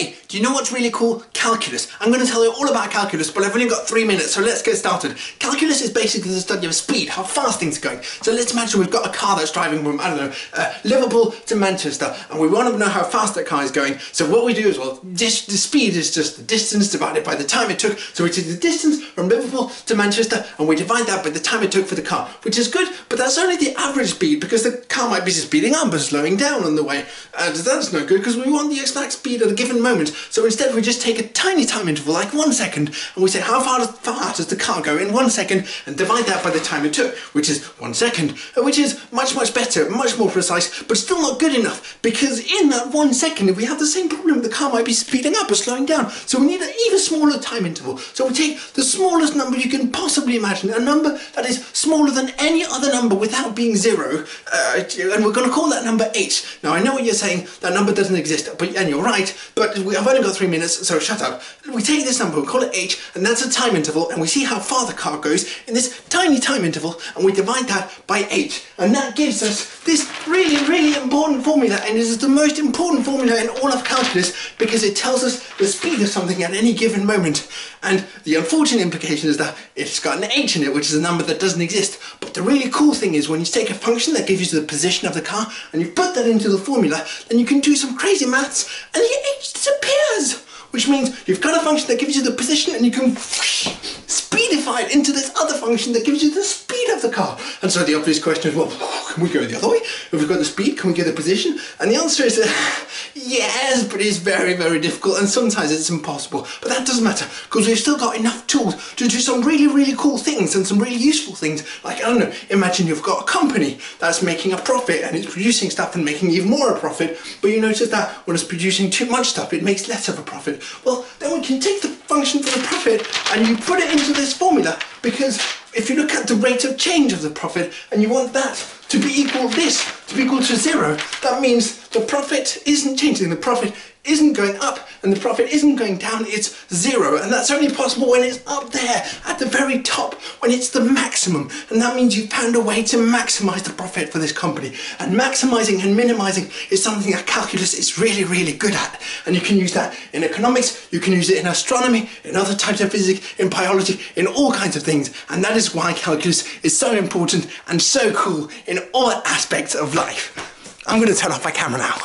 Hey, do you know what's really cool? Calculus. I'm going to tell you all about calculus, but I've only got 3 minutes, so let's get started. Calculus is basically the study of speed, how fast things are going. So let's imagine we've got a car that's driving from, I don't know, Liverpool to Manchester, and we want to know how fast that car is going. So what we do is, well, the speed is just the distance divided by the time it took. So we take the distance from Liverpool to Manchester, and we divide that by the time it took for the car, which is good, but that's only the average speed, because the car might be speeding up and slowing down on the way. And that's no good, because we want the exact speed at a given moment. So instead we just take a tiny time interval, like 1 second, and we say how far does the car go in 1 second, and divide that by the time it took, which is 1 second, which is much better, much more precise, but still not good enough, because in that 1 second we have the same problem. The car might be speeding up or slowing down, so we need an even smaller time interval. So we take the smallest number you can possibly imagine, a number that is smaller than any other number without being zero, and we're going to call that number h. Now I know what you're saying, that number doesn't exist, and you're right, but I've only got 3 minutes, so shut up. We take this number, we call it h, and that's a time interval, and we see how far the car goes in this tiny time interval, and we divide that by h, and that gives us this really important formula, and it is the most important formula in all of calculus, because it tells us the speed of something at any given moment. And the unfortunate implication is that it's got an h in it, which is a number that doesn't exist. But the really cool thing is when you take a function that gives you the position of the car and you put that into the formula, then you can do some crazy maths and the h disappears. Which means you've got a function that gives you the position and you can speedify it into this other function that gives you the speed of the car. And so the obvious question is, well, can we go the other way? If we've got the speed, can we get the position? And the answer is yes, but it's very difficult, and sometimes it's impossible. But that doesn't matter, because we've still got enough tools to do some really cool things and some really useful things. Like, I don't know, imagine you've got a company that's making a profit and it's producing stuff and making even more a profit, but you notice that when it's producing too much stuff, it makes less of a profit. Well, then we can take the function for the profit and you put it into this formula, because if you look at the rate of change of the profit and you want that to be equal to 0, that means the profit isn't changing, the profit isn't going up and the profit isn't going down, it's 0. And that's only possible when it's up there at the very top, when it's the maximum. And that means you found a way to maximize the profit for this company. And maximizing and minimizing is something that calculus is really good at. And you can use that in economics, you can use it in astronomy, in other types of physics, in biology, in all kinds of things. And that is why calculus is so important and so cool in all aspects of life. I'm going to turn off my camera now.